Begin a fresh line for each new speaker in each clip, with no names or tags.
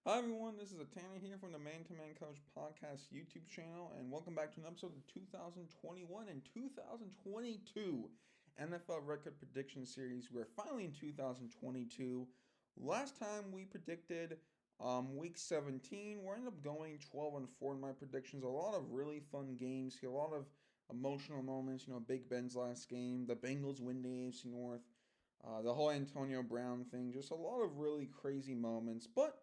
Hi everyone, this is Tanner here from the Man to Man Coach Podcast YouTube channel, and welcome back to an episode of 2021 and 2022 NFL Record Prediction Series. We're finally in 2022. Last time we predicted Week 17, we ended up going 12-4 in my predictions. A lot of really fun games here, a lot of emotional moments. Big Ben's last game, the Bengals win the AFC North, the whole Antonio Brown thing, just a lot of really crazy moments, but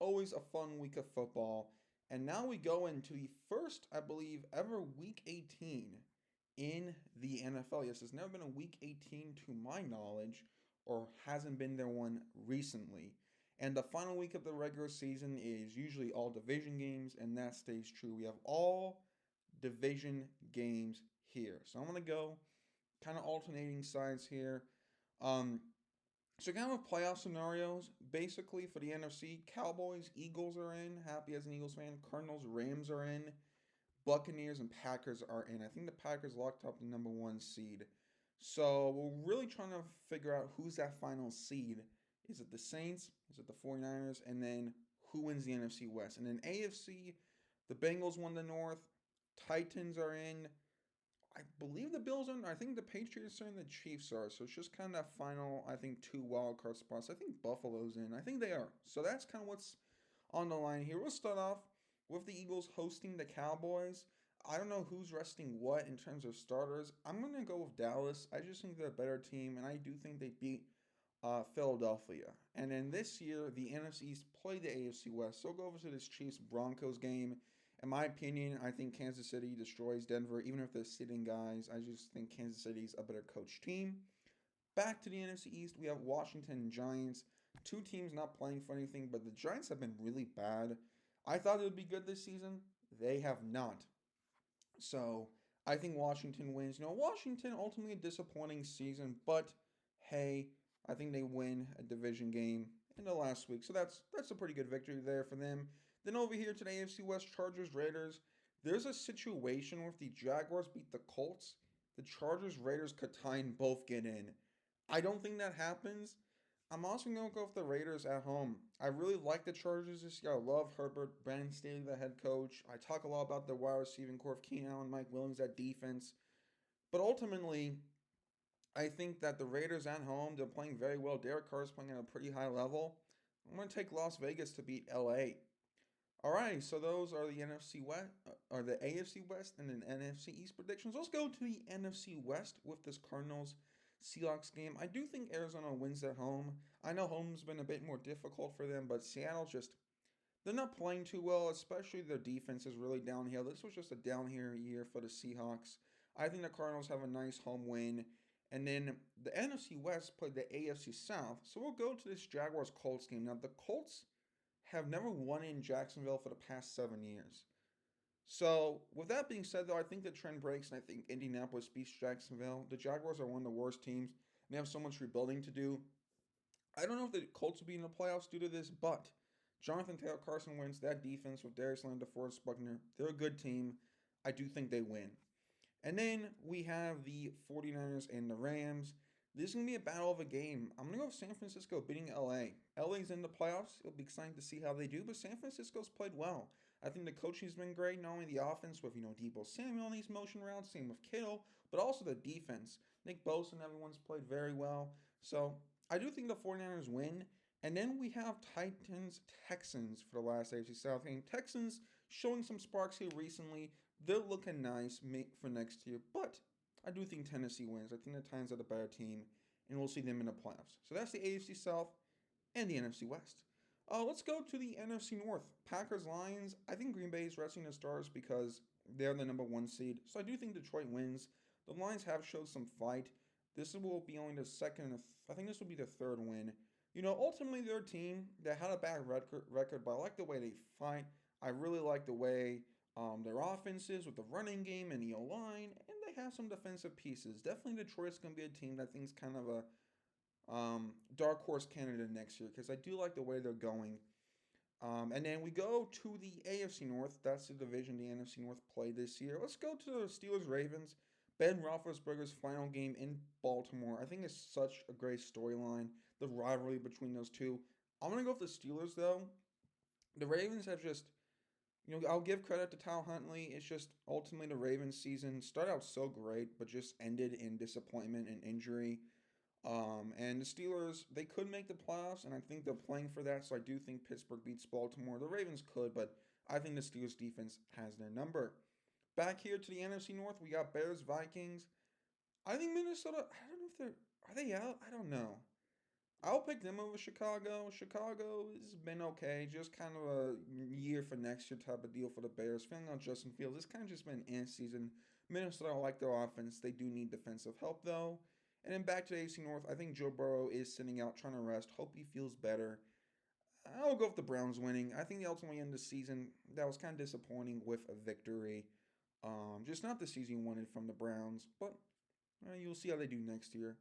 always a fun week of football. And now we go into the first, I believe, ever week 18 in the NFL. Yes, there's never been a week 18 to my knowledge, or hasn't been there one recently. And the final week of the regular season is usually all division games, and that stays true. We have all division games here. So I'm going to go kind of alternating sides here. Um, so kind of playoff scenarios, basically for the NFC, Cowboys, Eagles are in. Happy as an Eagles fan. Cardinals, Rams are in. Buccaneers and Packers are in. I think the Packers locked up the number one seed. So we're really trying to figure out who's that final seed. Is it the Saints? Is it the 49ers? And then who wins the NFC West? And then AFC, the Bengals won the North. Titans are in. I believe the Bills are. I think the Patriots are and the Chiefs are. So it's just kind of that final, I think, two wild card spots. I think Buffalo's in. I think they are. So that's kind of what's on the line here. We'll start off with the Eagles hosting the Cowboys. I don't know who's resting what in terms of starters. I'm going to go with Dallas. I just think they're a better team, and I do think they beat Philadelphia. And then this year, the NFC East play the AFC West. So I'll go over to this Chiefs Broncos game. In my opinion, I think Kansas City destroys Denver, even if they're sitting guys. I just think Kansas City's a better coach team. Back to the NFC East, we have Washington Giants. Two teams not playing for anything, but the Giants have been really bad. I thought it would be good this season. They have not. So I think Washington wins. Washington ultimately a disappointing season, but hey, I think they win a division game in the last week. So that's a pretty good victory there for them. Then over here to the AFC West, Chargers Raiders. There's a situation where if the Jaguars beat the Colts, the Chargers Raiders could tie and both get in. I don't think that happens. I'm also going to go with the Raiders at home. I really like the Chargers this year. I love Herbert, Brandon Staley, the head coach. I talk a lot about the wide receiving core of Keenan Allen, Mike Williams, that defense. But ultimately, I think that the Raiders at home, they're playing very well. Derek Carr is playing at a pretty high level. I'm going to take Las Vegas to beat LA. All right, so those are the NFC West, or the AFC West, and then NFC East predictions. Let's go to the NFC West with this Cardinals Seahawks game. I do think Arizona wins at home. I know home's been a bit more difficult for them, but Seattle just they're not playing too well, especially their defense is really downhill. This was just a downhill year for the Seahawks. I think the Cardinals have a nice home win. And then the NFC West played the AFC South. So we'll go to this Jaguars Colts game. Now, the Colts have never won in Jacksonville for the past 7 years. So, with that being said, though, I think the trend breaks, and I think Indianapolis beats Jacksonville. The Jaguars are one of the worst teams. They have so much rebuilding to do. I don't know if the Colts will be in the playoffs due to this, but Jonathan Taylor Carson wins that defense with Darius Leonard, DeForest Buckner. They're a good team. I do think they win. And then we have the 49ers and the Rams. This is going to be a battle of a game. I'm going to go with San Francisco beating LA. LA's in the playoffs. It'll be exciting to see how they do, but San Francisco's played well. I think the coaching's been great, not only the offense with, Debo Samuel on these motion routes, same with Kittle, but also the defense. Nick Bosa and everyone's played very well. So I do think the 49ers win. And then we have Titans Texans for the last AFC South game. Texans showing some sparks here recently. They're looking nice for next year, but I do think Tennessee wins. I think the Titans are the better team, and we'll see them in the playoffs. So that's the AFC South and the NFC West. Let's go to the NFC North. Packers Lions. I think Green Bay is resting their stars because they're the number one seed. So I do think Detroit wins. The Lions have showed some fight. This will be only the second. I think this will be the third win. Ultimately they're a team that had a bad record, but I like the way they fight. I really like the way their offense is with the running game and the O line, and they have some defensive pieces. Definitely Detroit's going to be a team that I think is kind of a dark horse candidate next year because I do like the way they're going. And then we go to the AFC North. That's the division the NFC North played this year. Let's go to the Steelers Ravens. Ben Roethlisberger's final game in Baltimore. I think it's such a great storyline. The rivalry between those two. I'm gonna go with the Steelers though. The Ravens have just, I'll give credit to Kyle Huntley. It's just ultimately the Ravens season started out so great, but just ended in disappointment and injury. And the Steelers, they could make the playoffs, and I think they're playing for that. So I do think Pittsburgh beats Baltimore. The Ravens could, but I think the Steelers defense has their number. Back here to the NFC North, we got Bears, Vikings. I think Minnesota. I don't know if are they out. I don't know. I'll pick them over Chicago. Chicago has been okay, just kind of a year for next year type of deal for the Bears. Feeling on Justin Fields, it's kind of just been an season. Minnesota, I like their offense. They do need defensive help though. And then back to the AC North, I think Joe Burrow is sitting out trying to rest. Hope he feels better. I'll go with the Browns winning. I think they ultimately end the season. That was kind of disappointing with a victory. Just not the season you wanted from the Browns, but you'll see how they do next year.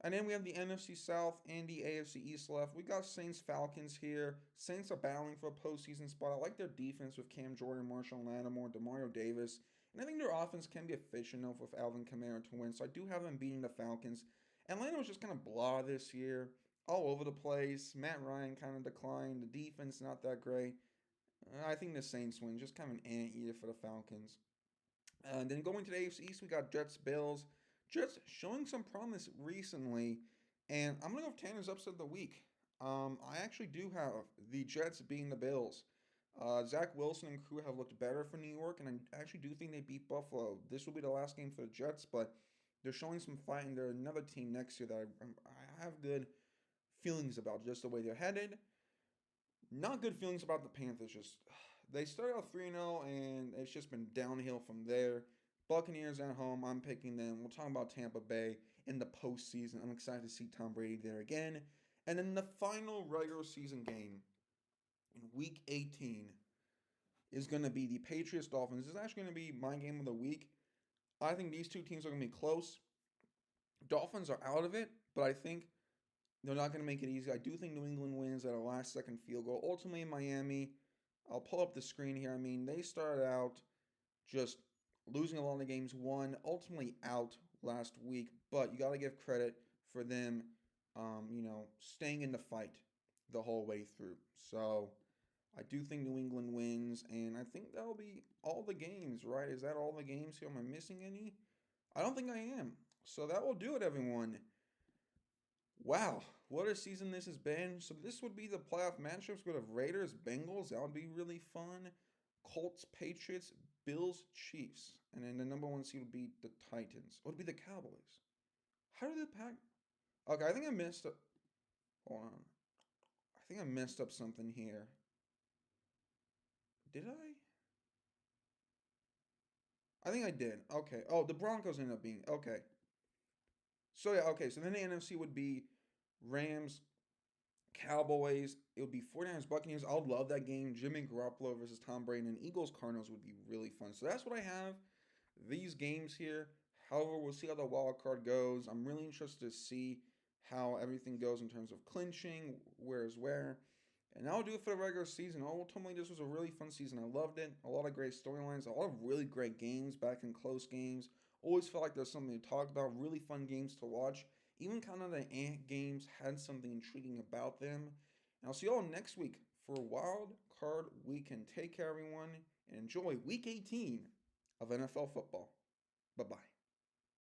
And then we have the NFC South and the AFC East left. We got Saints Falcons here. Saints are battling for a postseason spot. I like their defense with Cam Jordan, Marshall Lattimore, Demario Davis. And I think their offense can be efficient enough with Alvin Kamara to win. So I do have them beating the Falcons. Atlanta was just kind of blah this year. All over the place. Matt Ryan kind of declined. The defense not that great. I think the Saints win. Just kind of an ant eater for the Falcons. And then going to the AFC East, we got Jets, Bills. Jets showing some promise recently, and I'm going to go with Tanner's upset of the week. I actually do have the Jets beating the Bills. Zach Wilson and crew have looked better for New York, and I actually do think they beat Buffalo. This will be the last game for the Jets, but they're showing some fight, and they're another team next year that I have good feelings about, just the way they're headed. Not good feelings about the Panthers. Just they started out 3-0, and it's just been downhill from there. Buccaneers at home, I'm picking them. We'll talk about Tampa Bay in the postseason. I'm excited to see Tom Brady there again. And then the final regular season game in Week 18 is going to be the Patriots Dolphins. This is actually going to be my game of the week. I think these two teams are going to be close. Dolphins are out of it, but I think they're not going to make it easy. I do think New England wins at a last-second field goal. Ultimately, Miami, I'll pull up the screen here. I mean, they started out just losing a lot of games, won, ultimately out last week. But you got to give credit for them, staying in the fight the whole way through. So I do think New England wins, and I think that'll be all the games, right? Is that all the games here? Am I missing any? I don't think I am. So that will do it, everyone. Wow, what a season this has been. So this would be the playoff matchups. We have Raiders, Bengals. That would be really fun. Colts, Patriots, Bills, Chiefs. And then the number one seed would be the Titans. It would be the Cowboys. How did the Pack... Okay, I think I messed up... Hold on. I think I messed up something here. Did I think I did. Okay. Oh, the Broncos ended up being... Okay. So, yeah, okay. So then the NFC would be Rams, Cowboys. It would be 49ers, Buccaneers. I would love that game. Jimmy Garoppolo versus Tom Brady, and Eagles, Cardinals would be really fun. So that's what I have. These games here. However, we'll see how the wild card goes. I'm really interested to see how everything goes in terms of clinching, where's where. And that'll do it for the regular season. Ultimately, this was a really fun season. I loved it. A lot of great storylines, a lot of really great games back in close games. Always felt like there's something to talk about. Really fun games to watch. Even kind of the ant games had something intriguing about them. And I'll see you all next week for Wild Card Weekend. Take care, everyone, and enjoy Week 18 of NFL football. Bye-bye.